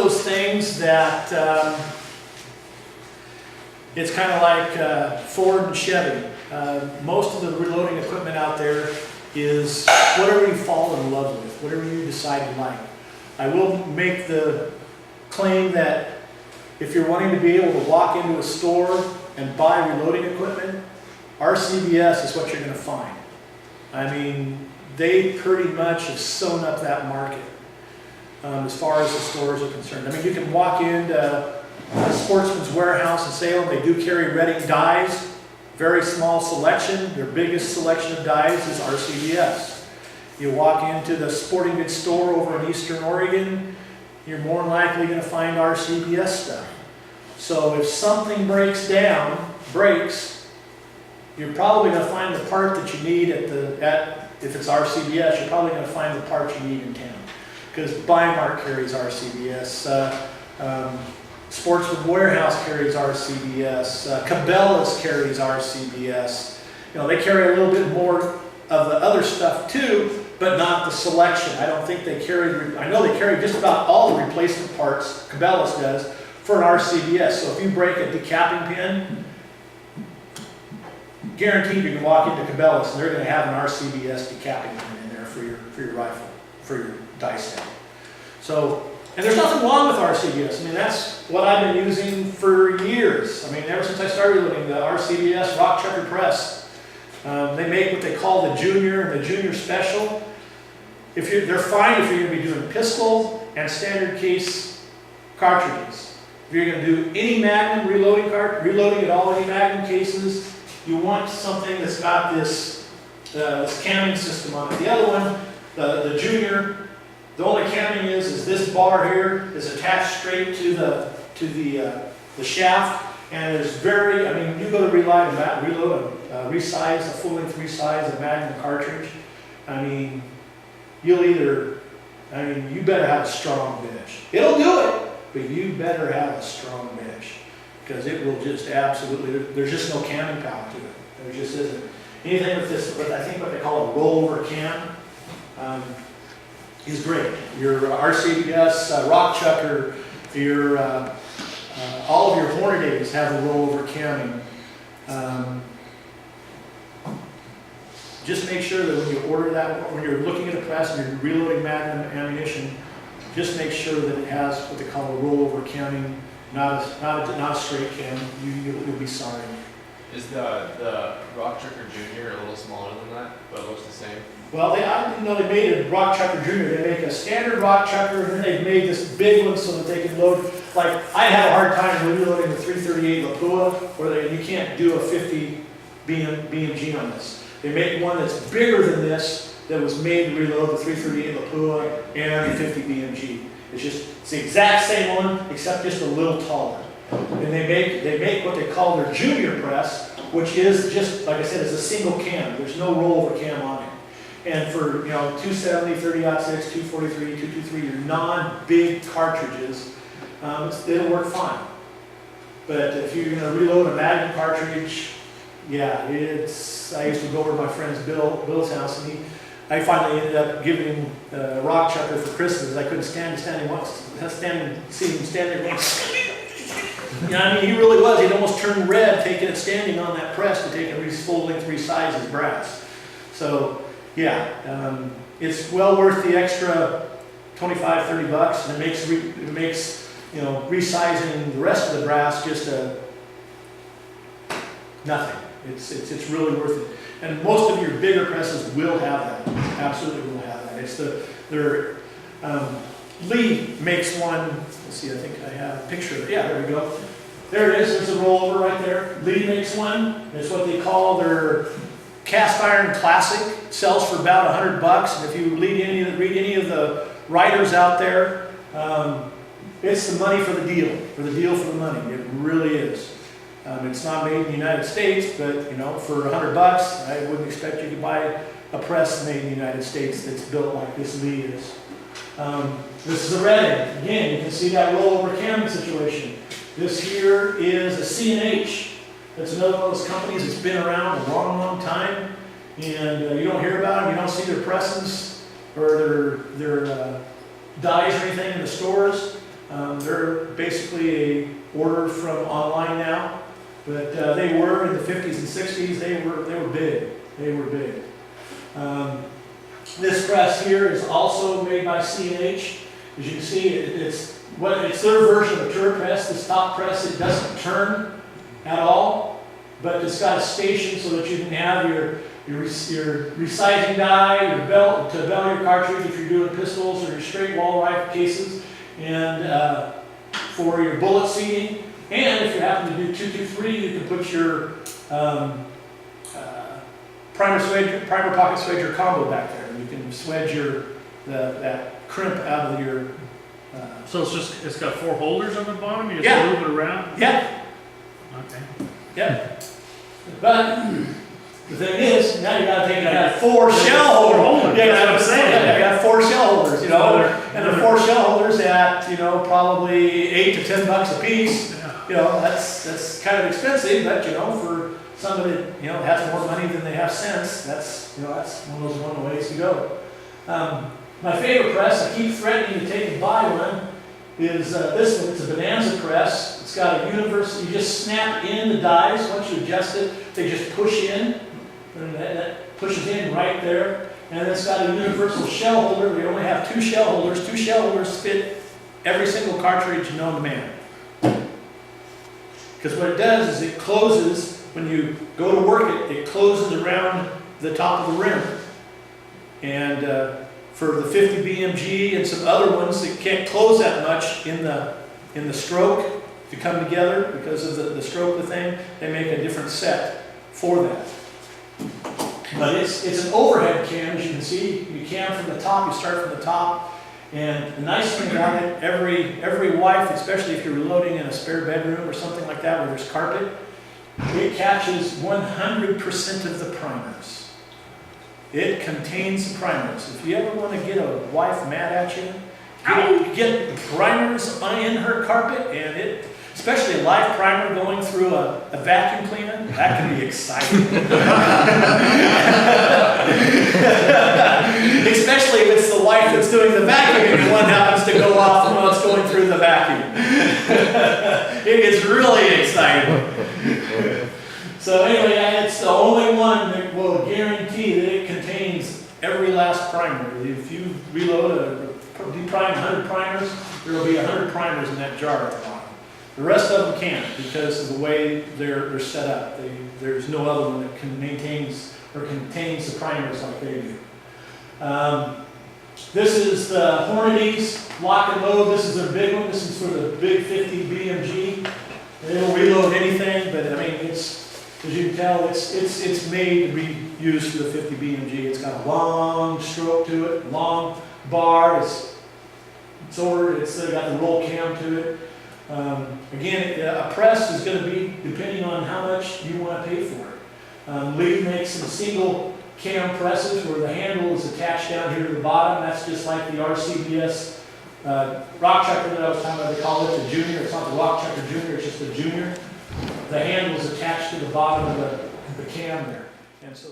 those things that it's kind of like Ford and Chevy. Most of the reloading equipment out there is whatever you fall in love with, whatever you decide you like. I will make the claim that if you're wanting to be able to walk into a store and buy reloading equipment, RCBS is what you're going to find. I mean, they pretty much have sewn up that market as far as the stores are concerned. I mean, you can walk into Sportsman's Warehouse in Salem. They do carry Redding dies, very small selection. Their biggest selection of dies is RCBS. You walk into the sporting goods store over in Eastern Oregon, you're more than likely going to find RCBS stuff. So if something breaks, you're probably going to find the part that you need if it's RCBS, you're probably going to find the part you need in town. Because Biomark carries RCBS, Sportsman Warehouse carries RCBS, Cabela's carries RCBS. You know, they carry a little bit more of the other stuff too, but not the selection. I don't think they carry, I know they carry just about all the replacement parts, Cabela's does, for an RCBS. So if you break a decapping pin, guaranteed you can walk into Cabela's and they're going to have an RCBS decapping pin in there for your rifle, for your dice set. So, and there's nothing wrong with RCBS. I mean, that's what I've been using for years. I mean, ever since I started looking, the RCBS Rock Chucker Press. They make what they call the Junior and the Junior Special. They're fine if you're going to be doing pistol and standard case cartridges. If you're going to do any Magnum reloading at all, any Magnum cases, you want something that's got this camming system on it. The other one, the Junior, the only camming is this bar here is attached straight to the shaft, and there's you go to reload a full-length resize a Magnum cartridge. I mean, you better have a strong bench. It'll do it, but you better have a strong bench, because it will just absolutely, there's just no camming power to it. There just isn't. Anything with this, but I think what they call a rollover cam, is great. Your RCBS, Rock Chucker, all of your Hornadays have a rollover camming. Just make sure that when you order that, when you're looking at a press and you're reloading Magnum ammunition, just make sure that it has what they call a rollover camming, not a straight cam. You'll be sorry. Is the Rock Chucker Junior a little smaller than that, but looks the same? Well, I didn't know they made a Rock Chucker Junior. They make a standard Rock Chucker, and then they've made this big one so that they can load. Like, I had a hard time reloading the 338 Lapua, where you can't do a 50 BMG on this. They make one that's bigger than this that was made to reload the 338 Lapua and the 50 BMG. It's the exact same one, except just a little taller. And they make what they call their Junior press, which is just, like I said, is a single cam. There's no rollover cam on it. And for 270, 30-06, 243, 223, your non-big cartridges, it'll work fine. But if you're going to reload a Magnum cartridge, yeah, I used to go over to my friend's Bill's house, and I finally ended up giving him a Rock Chucker for Christmas. I couldn't stand seeing him stand there going. I mean, he really was. He'd almost turned red taking it standing on that press to take a full-length resize his brass. So, yeah, it's well worth the extra $25, $30, and it makes resizing the rest of the brass just nothing. It's really worth it. And most of your bigger presses will have that. Absolutely will have that. Lee makes one. Let's see, I think I have a picture of it. Yeah, there we go. There it is. There's a rollover right there. Lee makes one. It's what they call their cast iron classic. It sells for about $100. And if you read any of the writers out there, it's the money for the deal for the money. It really is. It's not made in the United States, but for $100, I wouldn't expect you to buy a press made in the United States that's built like this Lee is. This is a Redding. Again, you can see that rollover camming situation. This here is a C&H. That's another one of those companies that's been around a long, long time, and you don't hear about them. You don't see their presses or their dies or anything in the stores. They're basically a order from online now, but they were in the 50s and 60s. They were big. They were big. This press here is also made by C&H. As you can see, it's their version of a turret press. This top press, it doesn't turn at all, but it's got a station so that you can have your resizing die, your belt to belt your cartridge if you're doing pistols or your straight wall rifle cases, and for your bullet seating. And if you happen to do 223, you can put your primer pocket swedger combo back there. You can swedge that crimp out of your. So it's got 4 holders on the bottom. You just Yeah. move it around. Yeah. Okay. Yeah. But the thing is, now you gotta take it out 4 shell holders. Yeah, that's what I'm saying. You got 4 shell holders, you know, and the Another- 4 shell holders at, you know, probably $8 to $10 a piece. Yeah. You know, that's kind of expensive, but you know, for somebody that, you know, has more money than they have sense, that's, you know, that's one of the ways to go. My favorite press, I keep threatening to take and buy one, is this one. It's a Bonanza press. It's got a universal, you just snap in the dies. Once you adjust it, they just push in, and that pushes in right there. And it's got a universal shell holder. We only have 2 shell holders. 2 shell holders fit every single cartridge known to man. Because what it does is it closes, when you go to work it closes around the top of the rim. And for the 50 BMG and some other ones that can't close that much in the stroke to come together because of the stroke of the thing, they make a different set for that. But it's an overhead cam, as you can see. You cam from the top, you start from the top. And the nice thing about it, every wife, especially if you're reloading in a spare bedroom or something like that where there's carpet, it catches 100% of the primers. It contains the primers. If you ever want to get a wife mad at you, get primers in her carpet, and it, especially a live primer going through a vacuum cleaner, that can be exciting. Especially if it's the wife that's doing the vacuuming and one happens to go off while it's going through the vacuum. It gets really exciting. So anyway, it's the only one that will guarantee that it contains every last primer. If you reload deprime 100 primers, there will be 100 primers in that jar at the bottom. The rest of them can't because of the way they're set up. There's no other one that maintains or contains the primers like they do. This is the Hornady's lock and load. This is their big one. This is for the big 50 BMG. It'll reload anything, but I mean, it's, as you can tell, it's made to be used for the 50 BMG. It's got a long stroke to it, long bar. It's got the roll cam to it. Again, a press is going to be depending on how much you want to pay for it. Lee makes some single cam presses where the handle is attached down here to the bottom. That's just like the RCBS rock chucker that I was talking about. They call it the junior. It's not the rock chucker junior, it's just the junior. The handle is attached to the bottom of the cam there. And so